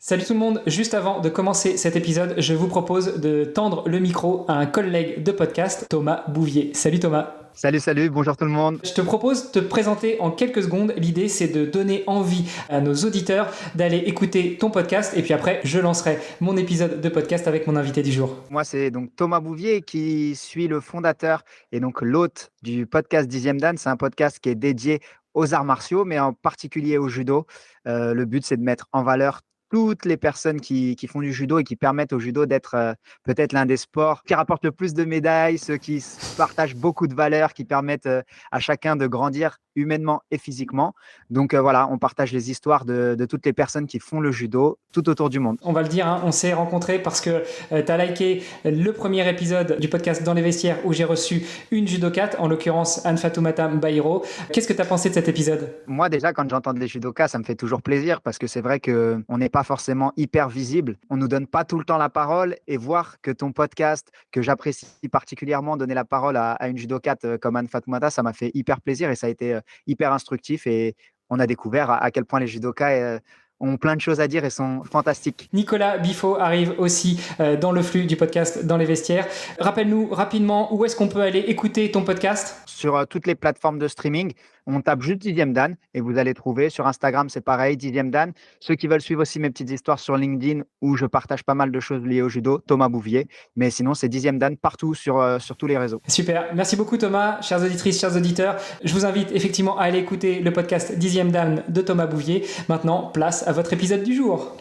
Salut tout le monde, juste avant de commencer cet épisode, je vous propose de tendre le micro à un collègue de podcast, Thomas Bouvier. Salut Thomas. Salut, bonjour tout le monde. Je te propose de te présenter en quelques secondes. L'idée, c'est de donner envie à nos auditeurs d'aller écouter ton podcast et puis après, je lancerai mon épisode de podcast avec mon invité du jour. Moi, c'est donc Thomas Bouvier qui suis le fondateur et donc l'hôte du podcast 10e Dan. C'est un podcast qui est dédié aux arts martiaux, mais en particulier au judo. Le but, c'est de mettre en valeur toutes les personnes qui font du judo et qui permettent au judo d'être peut-être l'un des sports qui rapporte le plus de médailles, ceux qui partagent beaucoup de valeurs, qui permettent à chacun de grandir humainement et physiquement. Donc voilà, on partage les histoires de toutes les personnes qui font le judo tout autour du monde. On va le dire, on s'est rencontrés parce que tu as liké le premier épisode du podcast Dans les vestiaires où j'ai reçu une judokate, en l'occurrence Anne Fatoumata Mbaïro. Qu'est-ce que tu as pensé de cet épisode ? Moi déjà, quand j'entends les judokas, ça me fait toujours plaisir parce que c'est vrai qu'on n'est pas forcément hyper visible. On ne nous donne pas tout le temps la parole et voir que ton podcast, que j'apprécie particulièrement, donner la parole à une judokate comme Anne Fatoumata, ça m'a fait hyper plaisir et ça a été hyper instructif et on a découvert à quel point les judokas ont plein de choses à dire et sont fantastiques. Nicolas Biffaut arrive aussi dans le flux du podcast Dans les vestiaires. Rappelle-nous rapidement où est-ce qu'on peut aller écouter ton podcast ? Sur toutes les plateformes de streaming, on tape juste 10e Dan et vous allez trouver. Sur Instagram, c'est pareil, 10e Dan. Ceux qui veulent suivre aussi mes petites histoires sur LinkedIn où je partage pas mal de choses liées au judo, Thomas Bouvier. Mais sinon, c'est 10e Dan partout sur tous les réseaux. Super. Merci beaucoup Thomas, chères auditrices, chers auditeurs. Je vous invite effectivement à aller écouter le podcast 10e Dan de Thomas Bouvier. Maintenant, place à votre épisode du jour.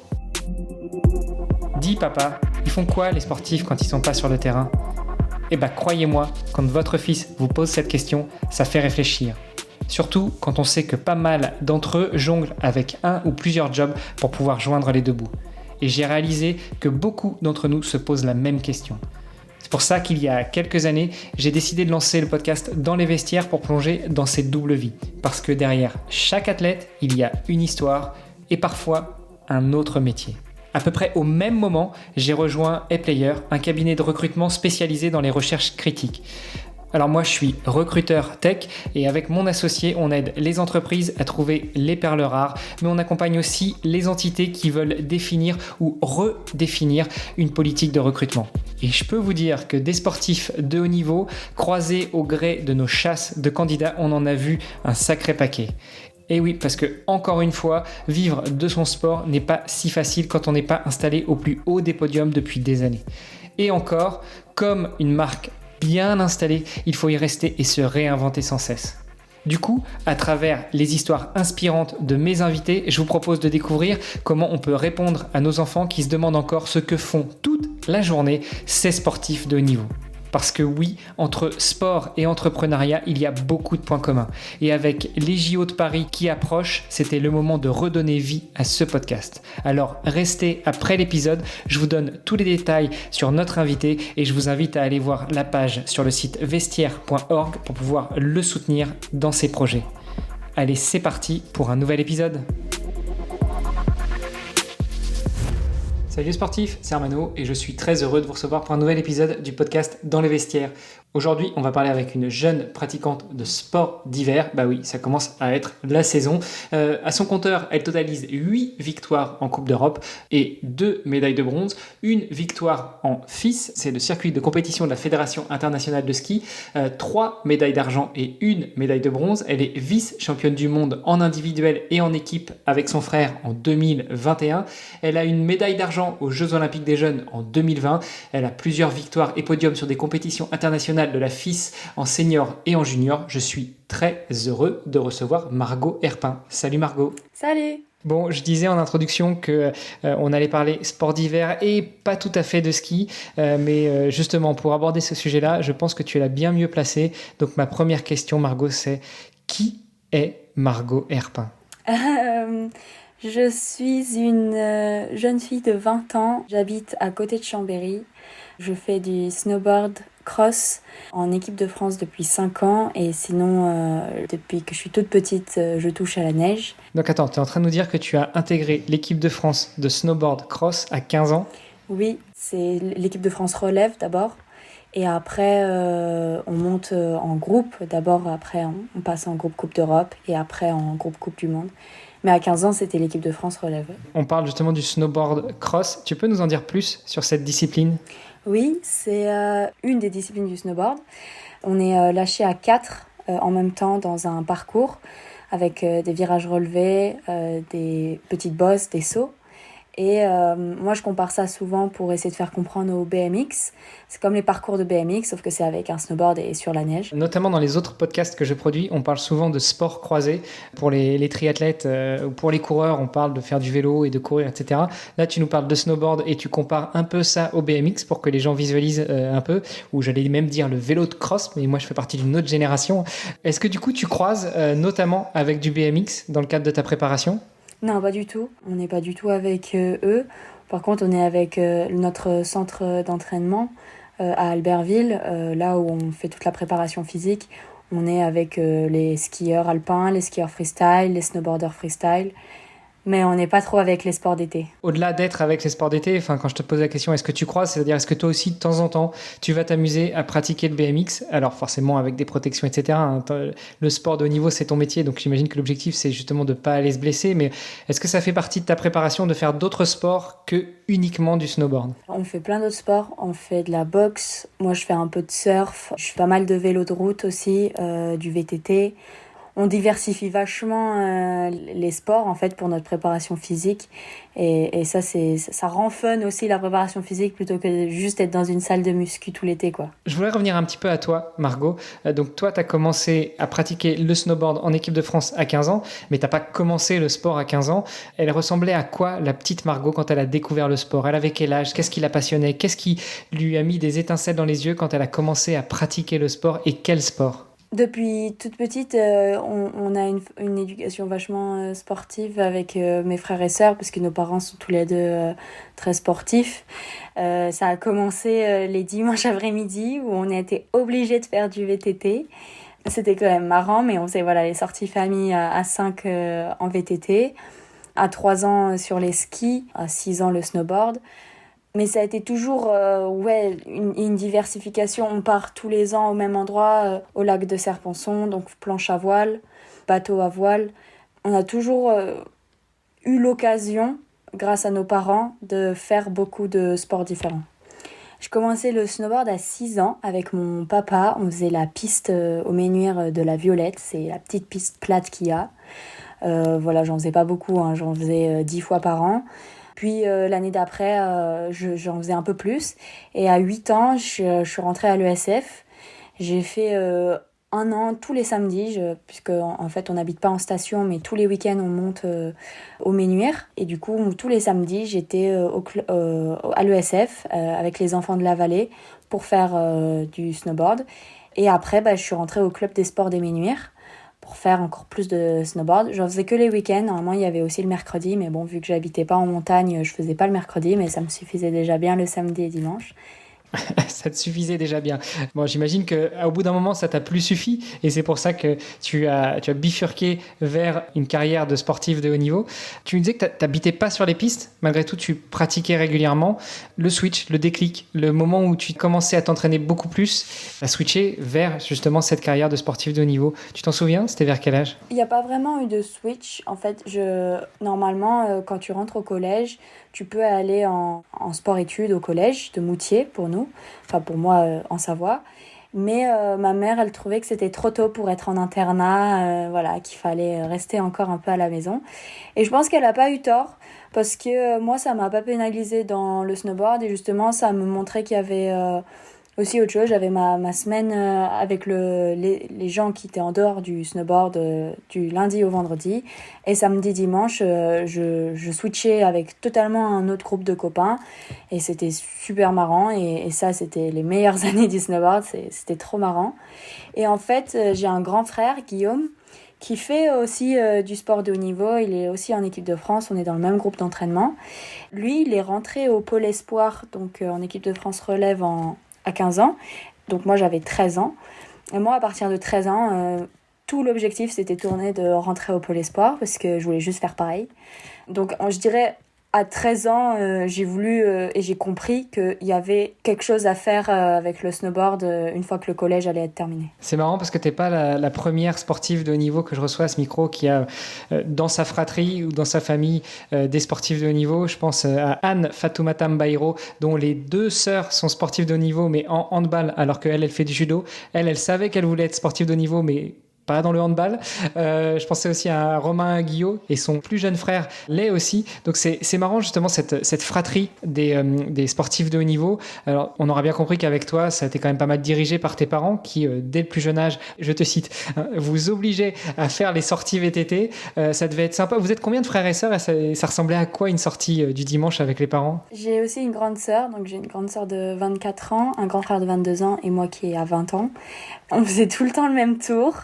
Dis papa, ils font quoi les sportifs quand ils sont pas sur le terrain ? Eh bien, croyez-moi, quand votre fils vous pose cette question, ça fait réfléchir. Surtout quand on sait que pas mal d'entre eux jonglent avec un ou plusieurs jobs pour pouvoir joindre les deux bouts. Et j'ai réalisé que beaucoup d'entre nous se posent la même question. C'est pour ça qu'il y a quelques années, j'ai décidé de lancer le podcast Dans les vestiaires pour plonger dans cette double vie. Parce que derrière chaque athlète, il y a une histoire et parfois un autre métier. À peu près au même moment, j'ai rejoint ePlayer, un cabinet de recrutement spécialisé dans les recherches critiques. Alors moi, je suis recruteur tech et avec mon associé, on aide les entreprises à trouver les perles rares, mais on accompagne aussi les entités qui veulent définir ou redéfinir une politique de recrutement. Et je peux vous dire que des sportifs de haut niveau, croisés au gré de nos chasses de candidats, on en a vu un sacré paquet. Et oui, parce que, encore une fois, vivre de son sport n'est pas si facile quand on n'est pas installé au plus haut des podiums depuis des années. Et encore, comme une marque bien installée, il faut y rester et se réinventer sans cesse. Du coup, à travers les histoires inspirantes de mes invités, je vous propose de découvrir comment on peut répondre à nos enfants qui se demandent encore ce que font toute la journée ces sportifs de haut niveau. Parce que oui, entre sport et entrepreneuriat, il y a beaucoup de points communs. Et avec les JO de Paris qui approchent, c'était le moment de redonner vie à ce podcast. Alors restez après l'épisode, je vous donne tous les détails sur notre invité et je vous invite à aller voir la page sur le site vestiaire.org pour pouvoir le soutenir dans ses projets. Allez, c'est parti pour un nouvel épisode. Salut sportifs, c'est Armano et je suis très heureux de vous recevoir pour un nouvel épisode du podcast Dans les vestiaires. Aujourd'hui, on va parler avec une jeune pratiquante de sport d'hiver. Bah oui, ça commence à être la saison. À son compteur, elle totalise 8 victoires en Coupe d'Europe et 2 médailles de bronze. Une victoire en FIS, c'est le circuit de compétition de la Fédération internationale de ski. 3 médailles d'argent et 1 médaille de bronze. Elle est vice-championne du monde en individuel et en équipe avec son frère en 2021. Elle a une médaille d'argent aux Jeux Olympiques des Jeunes en 2020. Elle a plusieurs victoires et podiums sur des compétitions internationales de la FIS en senior et en junior. Je suis très heureux de recevoir Margot Herpin. Salut Margot. Salut. Bon, je disais en introduction que on allait parler sport d'hiver et pas tout à fait de ski, mais justement pour aborder ce sujet-là, je pense que tu es la bien mieux placée. Donc ma première question, Margot, c'est qui est Margot Herpin ? Je suis une jeune fille de 20 ans. J'habite à côté de Chambéry. Je fais du snowboard cross en équipe de France depuis 5 ans et sinon, depuis que je suis toute petite, je touche à la neige. Donc attends, tu es en train de nous dire que tu as intégré l'équipe de France de snowboard cross à 15 ans ? Oui, c'est l'équipe de France relève d'abord. Et après, on monte en groupe. D'abord, après, on passe en groupe Coupe d'Europe et après en groupe Coupe du Monde. Mais à 15 ans, c'était l'équipe de France relève. On parle justement du snowboard cross. Tu peux nous en dire plus sur cette discipline ? Oui, c'est une des disciplines du snowboard. On est lâché à 4 en même temps dans un parcours avec des virages relevés, des petites bosses, des sauts. Et moi, je compare ça souvent pour essayer de faire comprendre au BMX. C'est comme les parcours de BMX, sauf que c'est avec un snowboard et sur la neige. Notamment dans les autres podcasts que je produis, on parle souvent de sport croisé. Pour les triathlètes ou pour les coureurs, on parle de faire du vélo et de courir, etc. Là, tu nous parles de snowboard et tu compares un peu ça au BMX pour que les gens visualisent un peu, ou j'allais même dire le vélo de cross, mais moi, je fais partie d'une autre génération. Est-ce que du coup, tu croises notamment avec du BMX dans le cadre de ta préparation ? Non, pas du tout. On n'est pas du tout avec eux. Par contre, on est avec notre centre d'entraînement à Albertville, là où on fait toute la préparation physique. On est avec les skieurs alpins, les skieurs freestyle, les snowboarders freestyle. Mais on n'est pas trop avec les sports d'été. Au-delà d'être avec les sports d'été, quand je te pose la question, est-ce que tu croises, c'est-à-dire est-ce que toi aussi, de temps en temps, tu vas t'amuser à pratiquer le BMX ? Alors forcément avec des protections, etc. Le sport de haut niveau, c'est ton métier, donc j'imagine que l'objectif, c'est justement de ne pas aller se blesser. Mais est-ce que ça fait partie de ta préparation de faire d'autres sports que uniquement du snowboard ? On fait plein d'autres sports. On fait de la boxe. Moi, je fais un peu de surf. Je fais pas mal de vélo de route aussi, du VTT. On diversifie vachement les sports en fait pour notre préparation physique et ça rend fun aussi la préparation physique plutôt que juste être dans une salle de muscu tout l'été quoi. Je voudrais revenir un petit peu à toi Margot. Donc toi tu as commencé à pratiquer le snowboard en équipe de France à 15 ans mais tu n'as pas commencé le sport à 15 ans. Elle ressemblait à quoi la petite Margot quand elle a découvert le sport ? Elle avait quel âge ? Qu'est-ce qui la passionnait ? Qu'est-ce qui lui a mis des étincelles dans les yeux quand elle a commencé à pratiquer le sport et quel sport ? Depuis toute petite, on a une éducation vachement sportive avec mes frères et sœurs parce que nos parents sont tous les deux très sportifs. Ça a commencé les dimanches après-midi où on a été obligés de faire du VTT. C'était quand même marrant, mais on faisait les sorties famille à 5 en VTT, à 3 ans sur les skis, à 6 ans le snowboard. Mais ça a été toujours une diversification. On part tous les ans au même endroit, au lac de Serponçon, donc planche à voile, bateau à voile. On a toujours eu l'occasion, grâce à nos parents, de faire beaucoup de sports différents. J'ai commencé le snowboard à 6 ans avec mon papa. On faisait la piste au Ménuire de la Violette, c'est la petite piste plate qu'il y a. J'en faisais pas beaucoup, j'en faisais 10 fois par an. Puis l'année d'après, j'en faisais un peu plus. Et à 8 ans, je suis rentrée à l'ESF. J'ai fait 1 an tous les samedis, puisque en fait on n'habite pas en station, mais tous les week-ends on monte au Ménuire. Et du coup, tous les samedis, j'étais à l'ESF avec les enfants de la vallée pour faire du snowboard. Et après, je suis rentrée au club des sports des Ménuires pour faire encore plus de snowboard. J'en faisais que les week-ends. Normalement, il y avait aussi le mercredi, mais bon, vu que j'habitais pas en montagne, je faisais pas le mercredi, mais ça me suffisait déjà bien le samedi et dimanche. Ça te suffisait déjà bien. Bon, j'imagine qu'au bout d'un moment, ça t'a plus suffi et c'est pour ça que tu as bifurqué vers une carrière de sportif de haut niveau. Tu me disais que tu n'habitais pas sur les pistes. Malgré tout, tu pratiquais régulièrement. Le switch, le déclic, le moment où tu commençais à t'entraîner beaucoup plus, à switcher vers justement cette carrière de sportif de haut niveau. Tu t'en souviens ? C'était vers quel âge ? Il n'y a pas vraiment eu de switch. En fait, normalement, quand tu rentres au collège, tu peux aller en sport-études au collège de Moutier pour nous, enfin pour moi en Savoie. Mais ma mère, elle trouvait que c'était trop tôt pour être en internat, qu'il fallait rester encore un peu à la maison. Et je pense qu'elle n'a pas eu tort, parce que moi, ça ne m'a pas pénalisée dans le snowboard. Et justement, ça me montrait qu'il y avait aussi autre chose. J'avais ma semaine avec les gens qui étaient en dehors du snowboard du lundi au vendredi. Et samedi, dimanche, je switchais avec totalement un autre groupe de copains. Et c'était super marrant. Et ça, c'était les meilleures années du snowboard. C'était trop marrant. Et en fait, j'ai un grand frère, Guillaume, qui fait aussi du sport de haut niveau. Il est aussi en équipe de France. On est dans le même groupe d'entraînement. Lui, il est rentré au Pôle Espoir, donc en équipe de France relève à 15 ans. Donc moi, j'avais 13 ans. Et moi, à partir de 13 ans, tout l'objectif, c'était de rentrer au Pôle Espoir parce que je voulais juste faire pareil. Donc, je dirais, À 13 ans, j'ai voulu et j'ai compris qu'il y avait quelque chose à faire avec le snowboard une fois que le collège allait être terminé. C'est marrant parce que t'es pas la première sportive de haut niveau que je reçois à ce micro qui a dans sa fratrie ou dans sa famille des sportifs de haut niveau. Je pense à Anne Fatoumata Mbaïro, dont les 2 sœurs sont sportives de haut niveau, mais en handball, alors qu'elle, elle fait du judo. Elle savait qu'elle voulait être sportive de haut niveau, mais pas dans le handball. Je pensais aussi à Romain Guillot et son plus jeune frère l'est aussi. Donc c'est marrant justement cette fratrie des sportifs de haut niveau. Alors on aura bien compris qu'avec toi, ça a été quand même pas mal dirigé par tes parents qui, dès le plus jeune âge, je te cite, vous obligeaient à faire les sorties VTT. Ça devait être sympa. Vous êtes combien de frères et sœurs et ça ressemblait à quoi une sortie du dimanche avec les parents? J'ai aussi une grande sœur, donc j'ai une grande sœur de 24 ans, un grand frère de 22 ans et moi qui ai à 20 ans. On faisait tout le temps le même tour.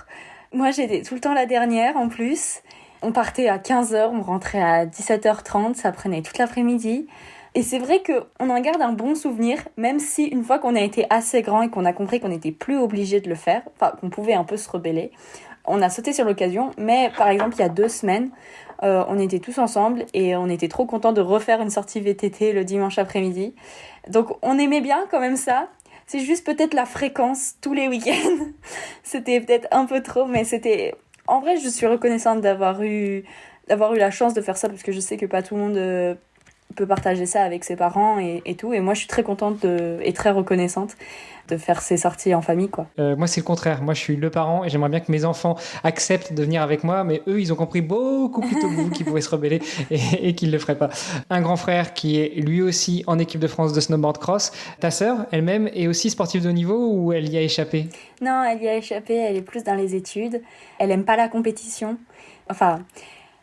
Moi, j'étais tout le temps la dernière en plus. On partait à 15h, on rentrait à 17h30, ça prenait toute l'après-midi. Et c'est vrai qu'on en garde un bon souvenir, même si une fois qu'on a été assez grand et qu'on a compris qu'on n'était plus obligé de le faire, enfin qu'on pouvait un peu se rebeller, on a sauté sur l'occasion. Mais par exemple, il y a 2 semaines, on était tous ensemble et on était trop contents de refaire une sortie VTT le dimanche après-midi. Donc on aimait bien quand même ça. C'est juste peut-être la fréquence tous les week-ends. C'était peut-être un peu trop, mais c'était... En vrai, je suis reconnaissante d'avoir eu la chance de faire ça parce que je sais que pas tout le monde peut partager ça avec ses parents et tout. Et moi, je suis très contente et très reconnaissante de faire ces sorties en famille, quoi. Moi, c'est le contraire. Moi, je suis le parent et j'aimerais bien que mes enfants acceptent de venir avec moi, mais eux, ils ont compris beaucoup plus tôt que vous qu'ils pouvaient se rebeller et qu'ils ne le feraient pas. Un grand frère qui est lui aussi en équipe de France de snowboard cross. Ta sœur, elle-même, est aussi sportive de haut niveau ou elle y a échappé? Non, elle y a échappé. Elle est plus dans les études. Elle aime pas la compétition. Enfin,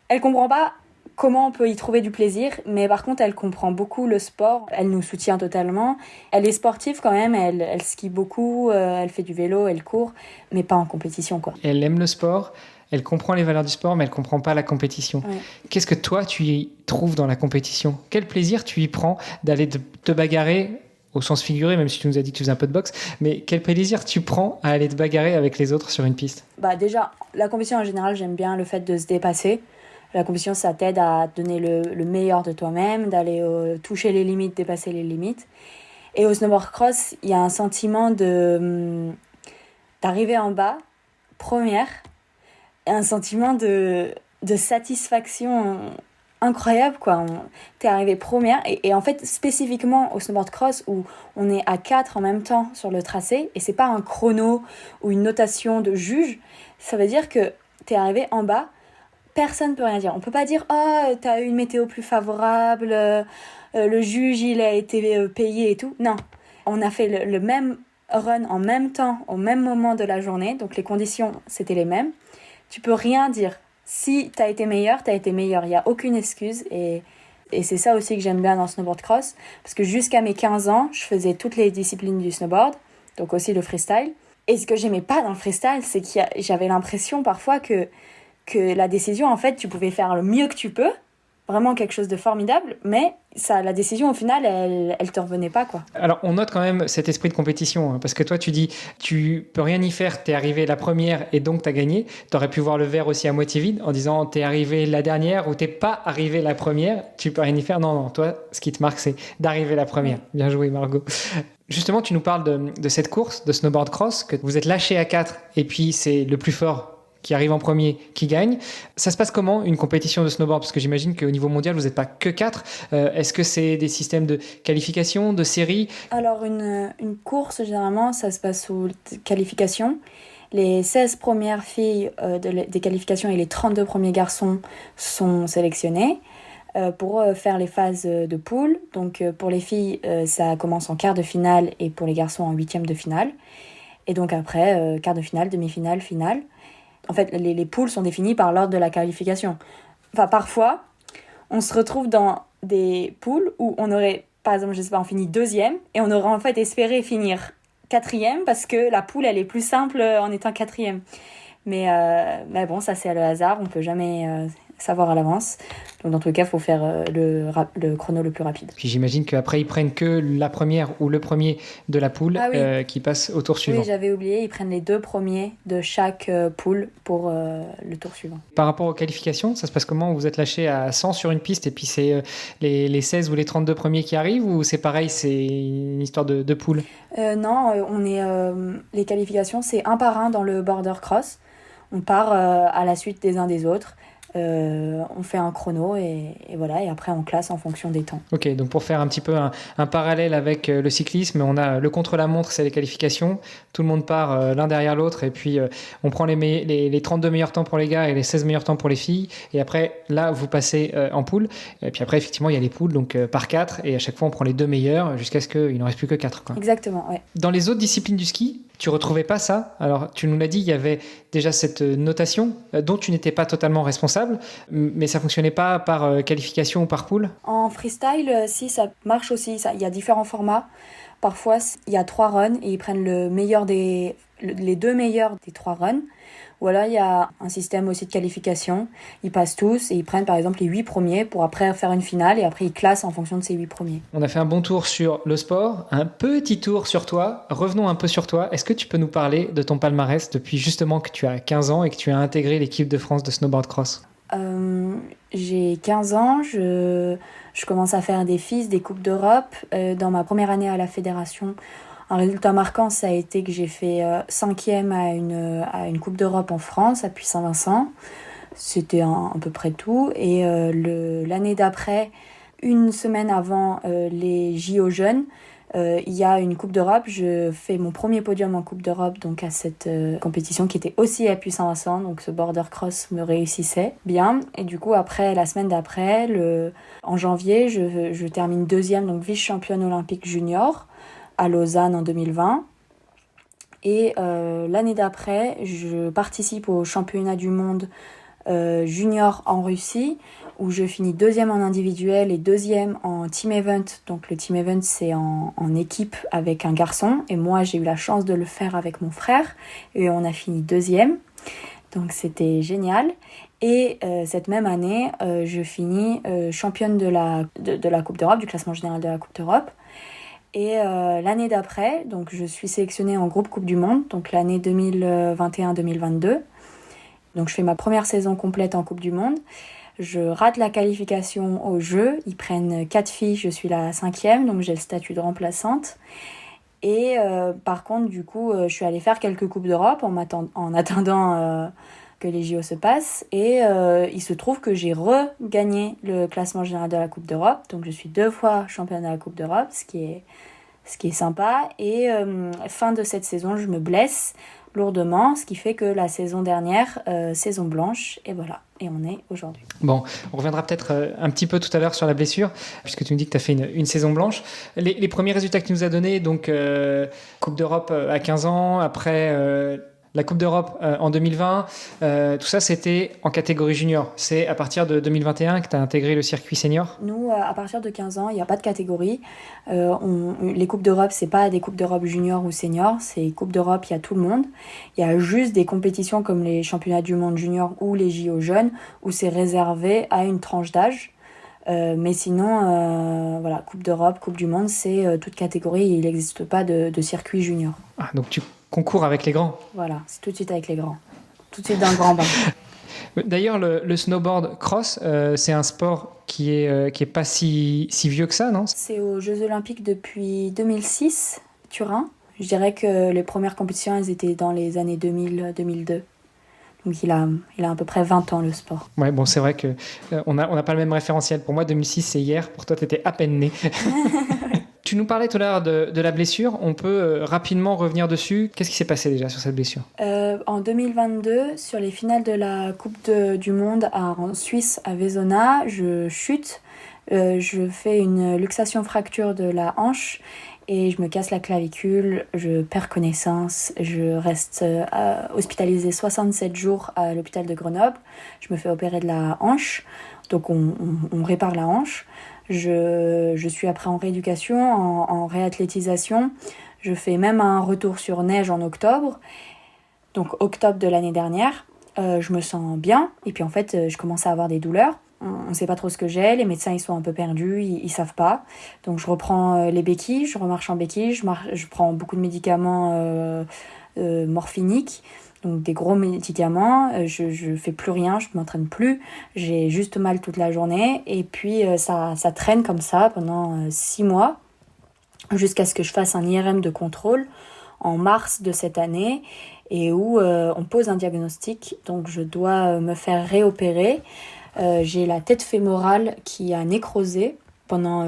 elle comprend pas comment on peut y trouver du plaisir, mais par contre, elle comprend beaucoup le sport. Elle nous soutient totalement. Elle est sportive quand même. Elle skie beaucoup. Elle fait du vélo. Elle court, mais pas en compétition, quoi. Elle aime le sport. Elle comprend les valeurs du sport, mais elle comprend pas la compétition. Ouais. Qu'est-ce que toi, tu y trouves dans la compétition? Quel plaisir tu y prends d'aller te bagarrer, au sens figuré, même si tu nous as dit que tu faisais un peu de boxe, mais quel plaisir tu prends à aller te bagarrer avec les autres sur une piste? Bah déjà, la compétition en général, j'aime bien le fait de se dépasser. La compétition, ça t'aide à donner le meilleur de toi-même, d'aller toucher les limites, dépasser les limites. Et au snowboard cross, il y a un sentiment d'arriver en bas, première, et un sentiment de satisfaction incroyable, quoi. T'es arrivé première, et en fait, spécifiquement au snowboard cross, où on est à 4 en même temps sur le tracé, et c'est pas un chrono ou une notation de juge, ça veut dire que t'es arrivé en bas, personne peut rien dire. On peut pas dire « Oh, t'as eu une météo plus favorable, le juge, il a été payé et tout. » Non, on a fait le même run en même temps, au même moment de la journée. Donc les conditions, c'était les mêmes. Tu peux rien dire. Si t'as été meilleur, t'as été meilleur. Il n'y a aucune excuse. Et c'est ça aussi que j'aime bien dans le snowboard cross. Parce que jusqu'à mes 15 ans, je faisais toutes les disciplines du snowboard. Donc aussi le freestyle. Et ce que j'aimais pas dans le freestyle, c'est que j'avais l'impression parfois que la décision, en fait, tu pouvais faire le mieux que tu peux, vraiment quelque chose de formidable, mais ça, la décision, au final, elle te revenait pas, quoi. Alors, on note quand même cet esprit de compétition, hein, parce que toi, tu dis, tu peux rien y faire, t'es arrivé la première et donc t'as gagné. T'aurais pu voir le verre aussi à moitié vide en disant, t'es arrivé la dernière ou t'es pas arrivé la première, tu peux rien y faire. Non, toi, ce qui te marque, c'est d'arriver la première. Bien joué, Margot. Justement, tu nous parles de cette course, de snowboard cross, que vous êtes lâché à 4 et puis c'est le plus fort qui arrive en premier, qui gagne. Ça se passe comment, une compétition de snowboard? Parce que j'imagine qu'au niveau mondial, vous n'êtes pas que 4. Est-ce que c'est des systèmes de qualification, de série? Alors, une course, généralement, ça se passe sous qualification. Les 16 premières filles des qualifications et les 32 premiers garçons sont sélectionnés pour faire les phases de poule. Donc, pour les filles, ça commence en quart de finale et pour les garçons en huitième de finale. Et donc après, quart de finale, demi-finale, finale. En fait, les poules sont définies par l'ordre de la qualification. Enfin, parfois, on se retrouve dans des poules où on aurait, par exemple, je sais pas, on finit 2e et on aurait en fait espéré finir 4e parce que la poule, elle est plus simple en étant 4e. Mais bon, ça, c'est le hasard. On peut jamais savoir à l'avance. Donc dans tous les cas, il faut faire le chrono le plus rapide. Puis j'imagine qu'après, ils prennent que la première ou le premier de la poule qui passe au tour suivant. Oui, j'avais oublié, ils prennent les 2 premiers de chaque poule pour le tour suivant. Par rapport aux qualifications, ça se passe comment? Vous êtes lâché à 100 sur une piste et puis c'est les 16 ou les 32 premiers qui arrivent, ou c'est pareil, c'est une histoire de poule? Non, les qualifications, c'est un par un dans le border cross. On part à la suite des uns des autres. On fait un chrono et voilà, et après on classe en fonction des temps. Ok, donc pour faire un petit peu un parallèle avec le cyclisme, on a le contre-la-montre, c'est les qualifications, tout le monde part l'un derrière l'autre et puis on prend les 32 meilleurs temps pour les gars et les 16 meilleurs temps pour les filles, et après là vous passez en poule, et puis après effectivement il y a les poules, donc par 4, et à chaque fois on prend les 2 meilleurs jusqu'à ce qu'il n'en reste plus que 4 quoi. Exactement, ouais. Dans les autres disciplines du ski, tu retrouvais pas ça? Alors, tu nous l'as dit, il y avait déjà cette notation dont tu n'étais pas totalement responsable, mais ça fonctionnait pas par qualification ou par poule? En freestyle, si, ça marche aussi. Il y a différents formats. Parfois, il y a 3 runs et ils prennent les 2 meilleurs des 3 runs. Ou alors, il y a un système aussi de qualification. Ils passent tous et ils prennent par exemple les 8 premiers pour après faire une finale, et après ils classent en fonction de ces 8 premiers. On a fait un bon tour sur le sport, un petit tour sur toi. Revenons un peu sur toi. Est-ce que tu peux nous parler de ton palmarès depuis justement que tu as 15 ans et que tu as intégré l'équipe de France de snowboard cross? J'ai 15 ans, je commence à faire des FIS, des Coupes d'Europe. Dans ma première année à la fédération, un résultat marquant, ça a été que j'ai fait 5e à une Coupe d'Europe en France, à Puy-Saint-Vincent. C'était à peu près tout. Et l'année d'après, une semaine avant les JO jeunes, il y a une Coupe d'Europe. Je fais mon premier podium en Coupe d'Europe, donc à cette compétition qui était aussi à Puy-Saint-Vincent. Donc ce border cross me réussissait bien. Et du coup, après, la semaine d'après, en janvier, je termine 2e, donc vice-championne olympique junior à Lausanne en 2020. Et l'année d'après, je participe au championnat du monde junior en Russie, où je finis 2e en individuel et 2e en team event. Donc le team event, c'est en équipe avec un garçon, et moi j'ai eu la chance de le faire avec mon frère, et on a fini 2e. Donc c'était génial. Et cette même année, je finis championne de la Coupe d'Europe, du classement général de la Coupe d'Europe. Et l'année d'après, donc je suis sélectionnée en groupe Coupe du Monde, donc l'année 2021-2022. Donc je fais ma première saison complète en Coupe du Monde. Je rate la qualification au jeu. Ils prennent 4 filles, je suis la 5e, donc j'ai le statut de remplaçante. Et par contre, du coup, je suis allée faire quelques Coupes d'Europe en attendant que les JO se passent. Et il se trouve que j'ai regagné le classement général de la Coupe d'Europe. Donc je suis 2 fois championne de la Coupe d'Europe, ce qui est sympa. Et fin de cette saison, je me blesse lourdement, ce qui fait que la saison dernière, saison blanche, et voilà, et on est aujourd'hui. Bon, on reviendra peut-être un petit peu tout à l'heure sur la blessure, puisque tu nous dis que tu as fait une saison blanche. Les premiers résultats que tu nous as donnés, donc Coupe d'Europe à 15 ans, après la Coupe d'Europe en 2020, tout ça c'était en catégorie junior. C'est à partir de 2021 que tu as intégré le circuit senior? Nous, à partir de 15 ans, il n'y a pas de catégorie. Les Coupes d'Europe, c'est pas des Coupes d'Europe junior ou senior, c'est Coupes d'Europe, il y a tout le monde. Il y a juste des compétitions comme les championnats du monde junior ou les JO jeunes, où c'est réservé à une tranche d'âge. Mais sinon, voilà, Coupe d'Europe, Coupe du monde, c'est toute catégorie, il n'existe pas de circuit junior. Ah, donc tu concours avec les grands? Voilà, c'est tout de suite avec les grands. Tout de suite dans le grand bain. D'ailleurs, le snowboard cross, c'est un sport qui est pas si vieux que ça, non? C'est aux Jeux Olympiques depuis 2006, Turin. Je dirais que les premières compétitions, elles étaient dans les années 2000-2002. Donc il a à peu près 20 ans, le sport. Ouais, bon, c'est vrai que on n'a pas le même référentiel. Pour moi, 2006, c'est hier. Pour toi, tu étais à peine né. Tu nous parlais tout à l'heure de la blessure. On peut rapidement revenir dessus. Qu'est-ce qui s'est passé déjà sur cette blessure? En 2022, sur les finales de la Coupe du Monde en Suisse, à Vezona, je chute. Je fais une luxation fracture de la hanche et je me casse la clavicule. Je perds connaissance. Je reste hospitalisée 67 jours à l'hôpital de Grenoble. Je me fais opérer de la hanche. Donc on répare la hanche. Je suis après en rééducation, en réathlétisation. Je fais même un retour sur neige en octobre, donc octobre de l'année dernière. je me sens bien. Et puis en fait, je commence à avoir des douleurs. On ne sait pas trop ce que j'ai. Les médecins, ils sont un peu perdus. Ils savent pas. Donc je reprends les béquilles. Je remarche en béquilles. Je prends beaucoup de médicaments morphiniques. Donc des gros médicaments. Je fais plus rien. Je m'entraîne plus. J'ai juste mal toute la journée. Et puis ça traîne comme ça pendant 6 mois. Jusqu'à ce que je fasse un IRM de contrôle en mars de cette année et où on pose un diagnostic. Donc je dois me faire réopérer. J'ai la tête fémorale qui a nécrosé pendant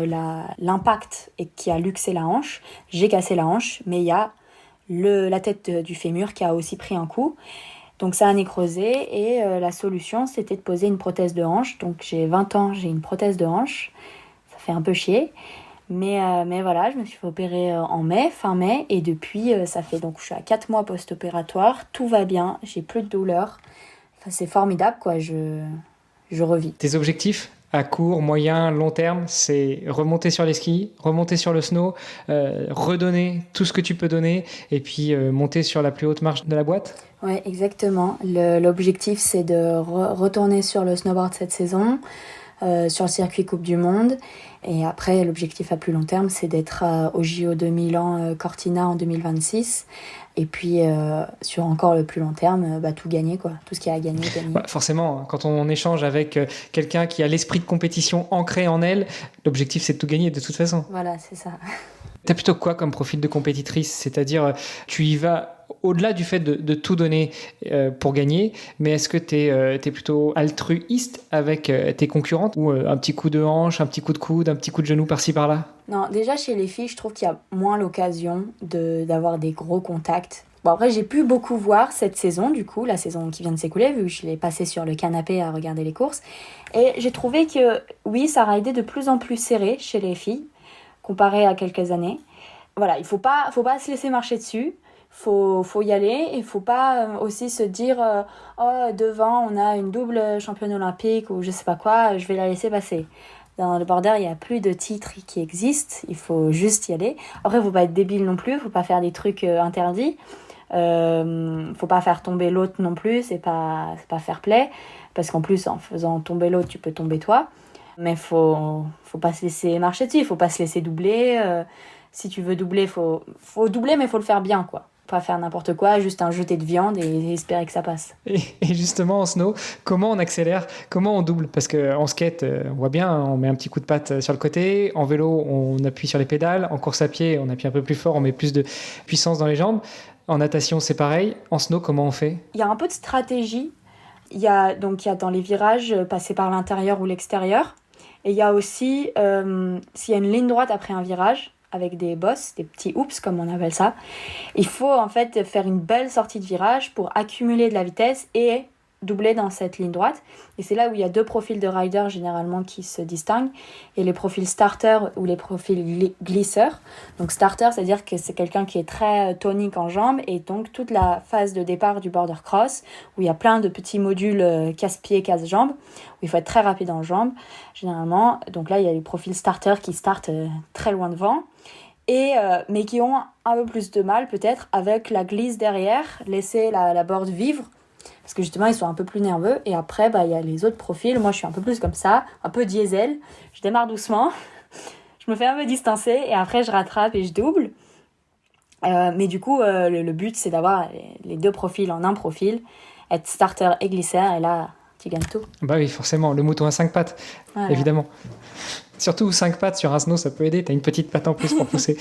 l'impact et qui a luxé la hanche. J'ai cassé la hanche, mais il y a la tête du fémur qui a aussi pris un coup. Donc ça a nécrosé et la solution c'était de poser une prothèse de hanche. Donc j'ai 20 ans, j'ai une prothèse de hanche. Ça fait un peu chier. Mais voilà, je me suis fait opérer fin mai, et depuis, ça fait donc je suis à 4 mois post-opératoire, tout va bien, j'ai plus de douleur. Enfin, c'est formidable, quoi, je revis. Tes objectifs à court, moyen, long terme, c'est remonter sur les skis, remonter sur le snow, redonner tout ce que tu peux donner, et puis monter sur la plus haute marche de la boîte? Ouais, exactement. L'objectif, c'est de retourner sur le snowboard cette saison, sur le circuit Coupe du Monde. Et après, l'objectif à plus long terme, c'est d'être au JO de Milan Cortina en 2026. Et puis, sur encore le plus long terme, tout gagner, quoi. Tout ce qu'il y a à gagner, gagner. Bah, forcément, quand on échange avec quelqu'un qui a l'esprit de compétition ancré en elle, l'objectif, c'est de tout gagner de toute façon. Voilà, c'est ça. T'as plutôt quoi comme profil de compétitrice? C'est-à-dire, tu y vas au-delà du fait de tout donner pour gagner, mais est-ce que t'es plutôt altruiste avec tes concurrentes, ou un petit coup de hanche, un petit coup de coude, un petit coup de genou par-ci par-là? Non, déjà chez les filles, je trouve qu'il y a moins l'occasion d'avoir des gros contacts. Bon, après, j'ai pu beaucoup voir cette saison, du coup, la saison qui vient de s'écouler, vu que je l'ai passée sur le canapé à regarder les courses. Et j'ai trouvé que, oui, ça a été de plus en plus serré chez les filles, comparé à quelques années. Voilà, il faut pas se laisser marcher dessus. Faut y aller, et faut pas aussi se dire oh, devant on a une double championne olympique ou je sais pas quoi, je vais la laisser passer. Dans le border, il n'y a plus de titres qui existent, il faut juste y aller. Après, faut pas être débile non plus, faut pas faire des trucs interdits. Faut pas faire tomber l'autre non plus, c'est pas fair play, parce qu'en plus en faisant tomber l'autre, tu peux tomber toi. Mais faut pas se laisser marcher dessus, faut pas se laisser doubler. Si tu veux doubler, faut doubler, mais faut le faire bien, quoi. Pas faire n'importe quoi, juste un jeté de viande et espérer que ça passe. Et justement, en snow, comment on accélère, comment on double? Parce qu'en skate, on voit bien, on met un petit coup de patte sur le côté. En vélo, on appuie sur les pédales. En course à pied, on appuie un peu plus fort, on met plus de puissance dans les jambes. En natation, c'est pareil. En snow, comment on fait? Il y a un peu de stratégie. Il y a dans les virages, passer par l'intérieur ou l'extérieur. Et il y a aussi, s'il y a une ligne droite après un virage, avec des bosses, des petits hoops comme on appelle ça, il faut en fait faire une belle sortie de virage pour accumuler de la vitesse et doubler dans cette ligne droite. Et c'est là où il y a 2 profils de rider généralement qui se distinguent, et les profils starter ou les profils glisseurs. Donc starter, c'est-à-dire que c'est quelqu'un qui est très tonique en jambes, et donc toute la phase de départ du border cross où il y a plein de petits modules casse-pieds, casse-jambes, où il faut être très rapide en jambes généralement. Donc là il y a les profils starter qui startent très loin devant, mais qui ont un peu plus de mal peut-être avec la glisse derrière, laisser la board vivre, parce que justement ils sont un peu plus nerveux. Et après il y a les autres profils. Moi je suis un peu plus comme ça, un peu diesel, je démarre doucement, je me fais un peu distancer et après je rattrape et je double. Mais du coup le but c'est d'avoir les 2 profils en un profil, être starter et glisseur, et là tu gagnes tout. Bah oui, forcément, le mouton à 5 pattes, voilà. Évidemment. Surtout 5 pattes sur un snow, ça peut aider. T'as une petite patte en plus pour pousser.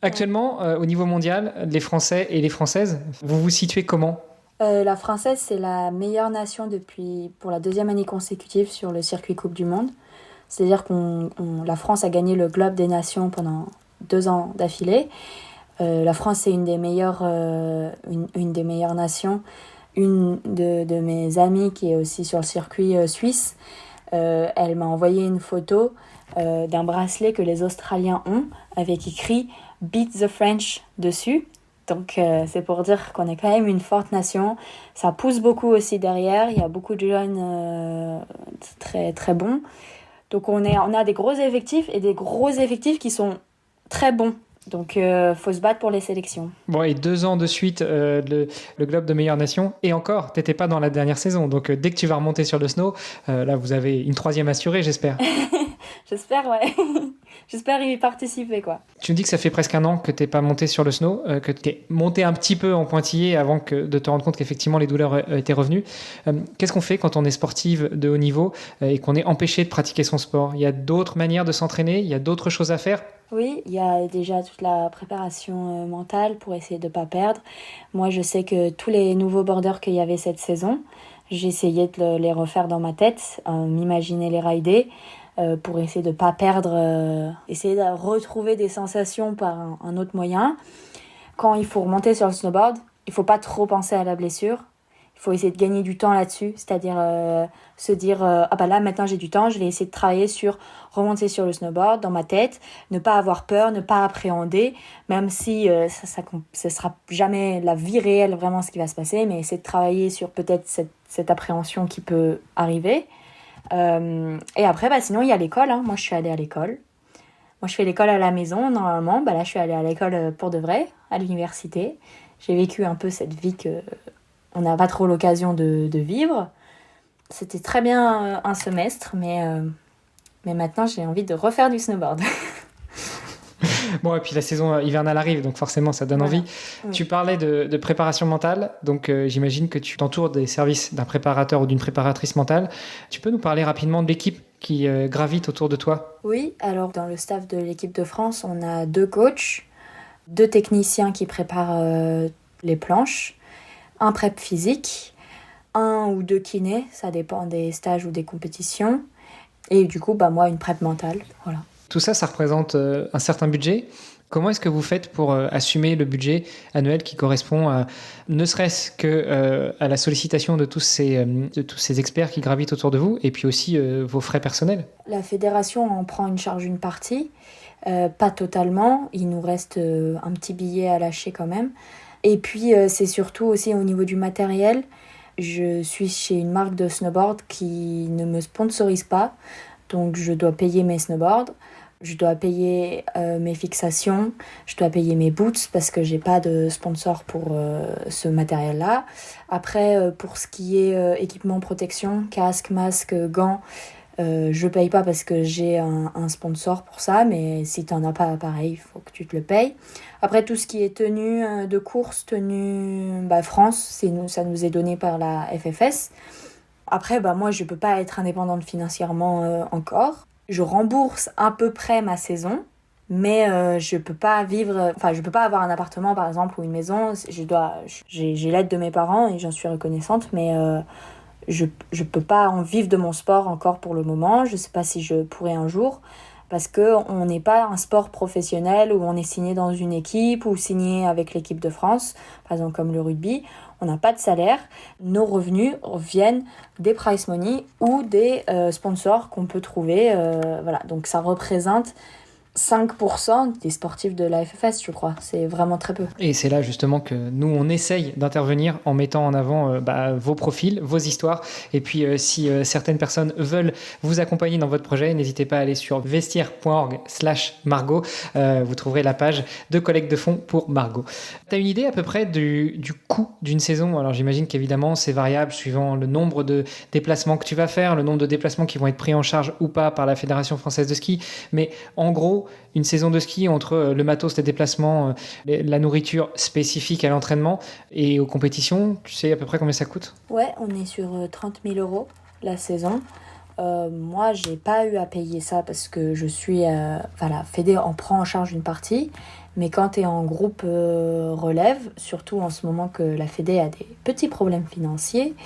Actuellement, au niveau mondial, les Français et les Françaises, vous vous situez comment? La Française, c'est la meilleure nation pour la 2e année consécutive sur le circuit Coupe du Monde. C'est-à-dire que la France a gagné le Globe des Nations pendant 2 ans d'affilée. La France, c'est une des meilleures nations. Une de mes amies qui est aussi sur le circuit suisse, elle m'a envoyé une photo d'un bracelet que les Australiens ont avec écrit « Beat the French » dessus. Donc c'est pour dire qu'on est quand même une forte nation. Ça pousse beaucoup aussi derrière, il y a beaucoup de jeunes très, très bons. Donc on a des gros effectifs, et des gros effectifs qui sont très bons. Donc, faut se battre pour les sélections. Bon, et 2 ans de suite, le Globe de meilleure nation. Et encore, t'étais pas dans la dernière saison. Donc, dès que tu vas remonter sur le snow, là, vous avez une 3e assurée, j'espère. J'espère, ouais. J'espère y participer, quoi. Tu me dis que ça fait presque 1 an que t'es pas monté sur le snow, que t'es monté un petit peu en pointillé avant de te rendre compte qu'effectivement les douleurs étaient revenues. Qu'est-ce qu'on fait quand on est sportive de haut niveau et qu'on est empêché de pratiquer son sport? Il y a d'autres manières de s'entraîner? Il y a d'autres choses à faire? Oui, il y a déjà toute la préparation mentale pour essayer de ne pas perdre. Moi, je sais que tous les nouveaux borders qu'il y avait cette saison, j'essayais de les refaire dans ma tête, m'imaginer les rider pour essayer de ne pas perdre, essayer de retrouver des sensations par un autre moyen. Quand il faut remonter sur le snowboard, il ne faut pas trop penser à la blessure. Il faut essayer de gagner du temps là-dessus, c'est-à-dire se dire ah bah là maintenant j'ai du temps, je vais essayer de travailler sur remonter sur le snowboard dans ma tête, ne pas avoir peur, ne pas appréhender, même si ça sera jamais la vie réelle vraiment ce qui va se passer, mais essayer de travailler sur peut-être cette appréhension qui peut arriver. Et après sinon il y a l'école, hein. Moi je suis allée à l'école. Moi je fais l'école à la maison normalement, là je suis allée à l'école pour de vrai, à l'université. J'ai vécu un peu cette vie que on n'a pas trop l'occasion de vivre. C'était très bien un semestre, mais maintenant j'ai envie de refaire du snowboard. Bon, et puis la saison hivernale arrive, donc forcément ça donne envie. Oui. Tu parlais de préparation mentale, donc j'imagine que tu t'entoures des services d'un préparateur ou d'une préparatrice mentale. Tu peux nous parler rapidement de l'équipe qui gravite autour de toi? Oui, alors dans le staff de l'équipe de France, on a 2 coachs, 2 techniciens qui préparent les planches, un prep physique, 1 ou 2 kinés, ça dépend des stages ou des compétitions. Et du coup, moi, une prep mentale. Voilà. Tout ça, ça représente un certain budget. Comment est-ce que vous faites pour assumer le budget annuel qui correspond à, ne serait-ce qu'à la sollicitation de tous ces experts qui gravitent autour de vous, et puis aussi vos frais personnels? La fédération en prend une partie, pas totalement. Il nous reste un petit billet à lâcher quand même. Et puis, c'est surtout aussi au niveau du matériel. Je suis chez une marque de snowboard qui ne me sponsorise pas. Donc, je dois payer mes snowboards. Je dois payer mes fixations. Je dois payer mes boots parce que j'ai pas de sponsor pour ce matériel-là. Après, pour ce qui est équipement protection, casque, masque, gants, je paye pas parce que j'ai un sponsor pour ça, mais si t'en as pas, pareil, il faut que tu te le payes. Après, tout ce qui est tenue de course, tenue France, ça nous est donné par la FFS. Après, moi, je peux pas être indépendante financièrement encore. Je rembourse à peu près ma saison, mais je peux pas je peux pas avoir un appartement, par exemple, ou une maison. J'ai l'aide de mes parents et j'en suis reconnaissante, mais je peux pas en vivre de mon sport encore pour le moment. Je sais pas si je pourrai un jour, parce qu'on n'est pas un sport professionnel où on est signé dans une équipe ou signé avec l'équipe de France, par exemple comme le rugby. On n'a pas de salaire. Nos revenus viennent des prize money ou des sponsors qu'on peut trouver. Voilà. Donc ça représente 5% des sportifs de la FFS, je crois. C'est vraiment très peu. Et c'est là justement que nous, on essaye d'intervenir en mettant en avant vos profils, vos histoires. Et puis, si certaines personnes veulent vous accompagner dans votre projet, n'hésitez pas à aller sur vestiaire.org/Margot. Vous trouverez la page de collecte de fonds pour Margot. Tu as une idée à peu près du coût d'une saison? Alors, j'imagine qu'évidemment, c'est variable suivant le nombre de déplacements que tu vas faire, le nombre de déplacements qui vont être pris en charge ou pas par la Fédération française de ski. Mais en gros, une saison de ski entre le matos, les déplacements, la nourriture spécifique à l'entraînement et aux compétitions, tu sais à peu près combien ça coûte? Ouais, on est sur 30 000 € la saison. Moi, j'ai pas eu à payer ça parce que je suis... la Fédé en prend en charge une partie. Mais quand tu es en groupe relève, surtout en ce moment que la Fédé a des petits problèmes financiers,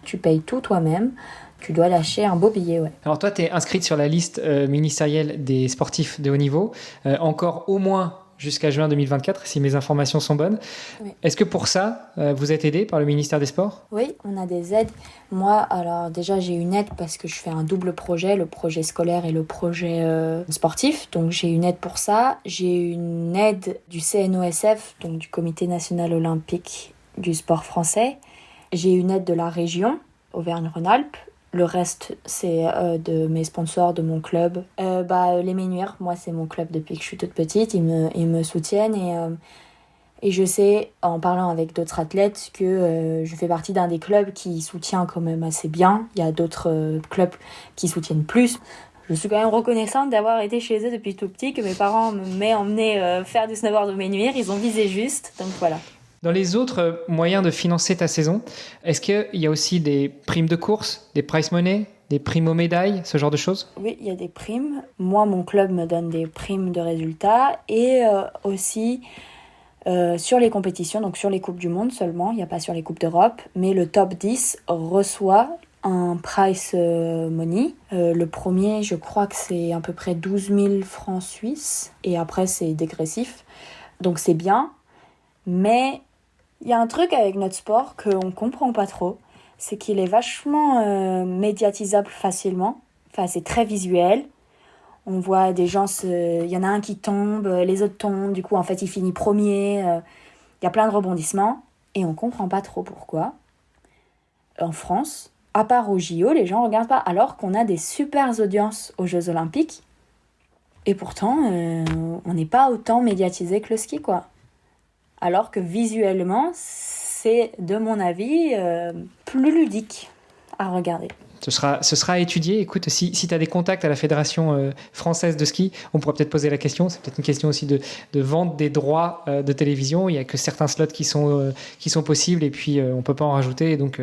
tu payes tout toi-même. Tu dois lâcher un beau billet, ouais. Alors toi, tu es inscrite sur la liste ministérielle des sportifs de haut niveau, encore au moins jusqu'à juin 2024, si mes informations sont bonnes. Oui. Est-ce que pour ça, vous êtes aidé par le ministère des Sports? Oui, on a des aides. Moi, alors déjà, j'ai une aide parce que je fais un double projet, le projet scolaire et le projet sportif. Donc j'ai une aide pour ça. J'ai une aide du CNOSF, donc du Comité national olympique du sport français. J'ai une aide de la région, Auvergne-Rhône-Alpes. Le reste, c'est de mes sponsors, de mon club. Les Menuires, moi, c'est mon club depuis que je suis toute petite. Ils me soutiennent et je sais, en parlant avec d'autres athlètes, que je fais partie d'un des clubs qui soutient quand même assez bien. Il y a d'autres clubs qui soutiennent plus. Je suis quand même reconnaissante d'avoir été chez eux depuis tout petit, que mes parents m'aient emmené faire du snowboard au Menuires. Ils ont visé juste, donc voilà. Dans les autres moyens de financer ta saison, est-ce qu'il y a aussi des primes de course, des prize money, des primes aux médailles, ce genre de choses ? Oui, il y a des primes. Moi, mon club me donne des primes de résultats et aussi sur les compétitions, donc sur les Coupes du Monde seulement, il n'y a pas sur les Coupes d'Europe, mais le top 10 reçoit un prize money. Le premier, je crois que c'est à peu près 12 000 francs suisses et après c'est dégressif. Donc c'est bien, mais il y a un truc avec notre sport qu'on ne comprend pas trop, c'est qu'il est vachement médiatisable facilement. Enfin, c'est très visuel. On voit des gens, il y en a un qui tombe, les autres tombent, du coup en fait il finit premier. Il y a plein de rebondissements et on ne comprend pas trop pourquoi. En France, à part au JO, les gens ne regardent pas, alors qu'on a des super audiences aux Jeux Olympiques. Et pourtant, on n'est pas autant médiatisé que le ski, quoi. Alors que visuellement, c'est, de mon avis, plus ludique à regarder. Ce sera étudié. Écoute, si tu as des contacts à la Fédération française de ski, on pourra peut-être poser la question. C'est peut-être une question aussi de vente des droits de télévision. Il n'y a que certains slots qui sont possibles et puis on ne peut pas en rajouter. Donc,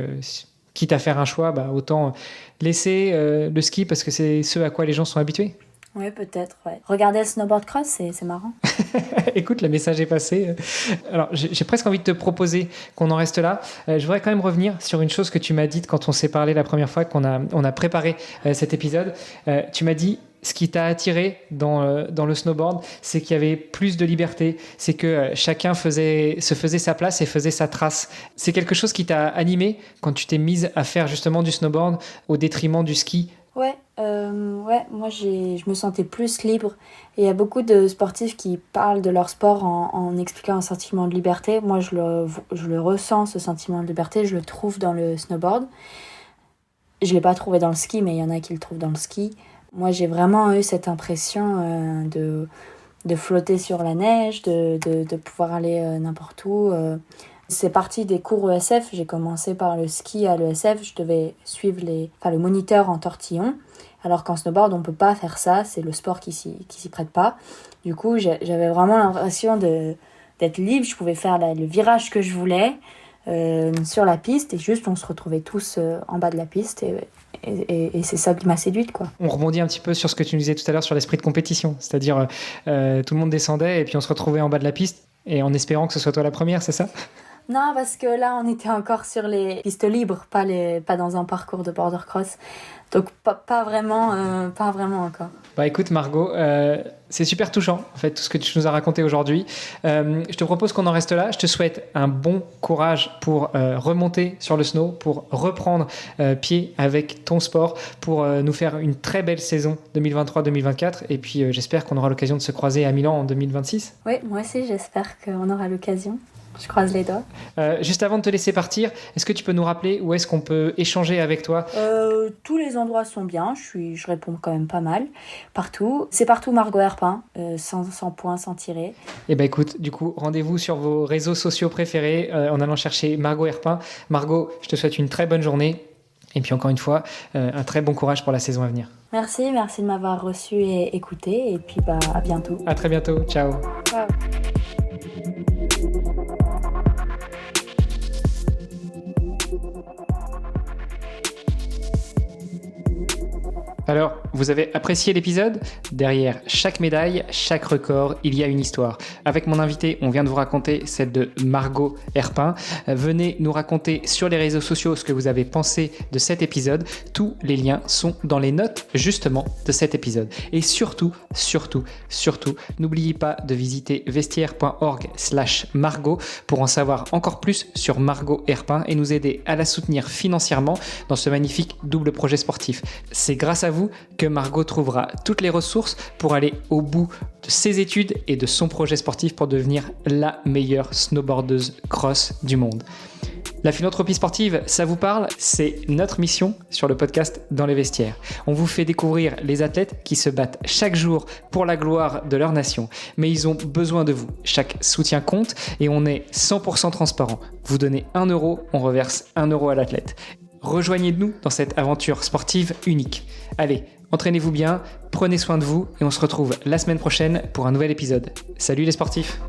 quitte à faire un choix, autant laisser le ski parce que c'est ce à quoi les gens sont habitués. Oui, peut-être, ouais. Regarder le snowboard cross, c'est marrant. Écoute, le message est passé. Alors, j'ai presque envie de te proposer qu'on en reste là. Je voudrais quand même revenir sur une chose que tu m'as dite quand on s'est parlé la première fois, qu'on a préparé cet épisode. Tu m'as dit, ce qui t'a attiré dans le snowboard, c'est qu'il y avait plus de liberté, c'est que chacun se faisait sa place et faisait sa trace. C'est quelque chose qui t'a animé quand tu t'es mise à faire justement du snowboard au détriment du ski. Ouais, moi je me sentais plus libre. Et il y a beaucoup de sportifs qui parlent de leur sport en expliquant un sentiment de liberté. Moi je le ressens, ce sentiment de liberté, je le trouve dans le snowboard. Je ne l'ai pas trouvé dans le ski, mais il y en a qui le trouvent dans le ski. Moi j'ai vraiment eu cette impression de flotter sur la neige, de pouvoir aller n'importe où. C'est parti des cours ESF, j'ai commencé par le ski à l'ESF, je devais suivre le moniteur en tortillon, alors qu'en snowboard on peut pas faire ça, c'est le sport qui s'y prête pas. Du coup j'avais vraiment l'impression d'être libre, je pouvais faire le virage que je voulais sur la piste et juste on se retrouvait tous en bas de la piste et c'est ça qui m'a séduite, quoi. On rebondit un petit peu sur ce que tu nous disais tout à l'heure sur l'esprit de compétition, c'est-à-dire tout le monde descendait et puis on se retrouvait en bas de la piste et en espérant que ce soit toi la première, c'est ça ? Non, parce que là, on était encore sur les pistes libres, pas dans un parcours de border cross. Donc, pas vraiment encore. Écoute, Margot, c'est super touchant, en fait, tout ce que tu nous as raconté aujourd'hui. Je te propose qu'on en reste là. Je te souhaite un bon courage pour remonter sur le snow, pour reprendre pied avec ton sport, pour nous faire une très belle saison 2023-2024. Et puis, j'espère qu'on aura l'occasion de se croiser à Milan en 2026. Oui, moi aussi, j'espère qu'on aura l'occasion. Je croise les doigts. Juste avant de te laisser partir, est-ce que tu peux nous rappeler où est-ce qu'on peut échanger avec toi ? Tous les endroits sont bien, je réponds quand même pas mal. Partout. C'est partout Margot Herpin, sans point, sans tirer. Eh ben écoute, du coup, rendez-vous sur vos réseaux sociaux préférés en allant chercher Margot Herpin. Margot, je te souhaite une très bonne journée. Et puis encore une fois, un très bon courage pour la saison à venir. Merci de m'avoir reçu et écouté. Et puis à bientôt. À très bientôt, ciao. Ciao. Alors, vous avez apprécié l'épisode ? Derrière chaque médaille, chaque record, il y a une histoire. Avec mon invité, on vient de vous raconter celle de Margot Herpin. Venez nous raconter sur les réseaux sociaux ce que vous avez pensé de cet épisode. Tous les liens sont dans les notes, justement, de cet épisode. Et surtout, n'oubliez pas de visiter vestiaire.org/Margot pour en savoir encore plus sur Margot Herpin et nous aider à la soutenir financièrement dans ce magnifique double projet sportif. C'est grâce à vous que Margot trouvera toutes les ressources pour aller au bout de ses études et de son projet sportif pour devenir la meilleure snowboardeuse cross du monde. La philanthropie sportive, ça vous parle? C'est notre mission sur le podcast Dans les vestiaires. On vous fait découvrir les athlètes qui se battent chaque jour pour la gloire de leur nation. Mais ils ont besoin de vous. Chaque soutien compte et on est 100% transparent. Vous donnez 1 euro, on reverse 1 euro à l'athlète. Rejoignez-nous dans cette aventure sportive unique. Allez, entraînez-vous bien, prenez soin de vous et on se retrouve la semaine prochaine pour un nouvel épisode. Salut les sportifs!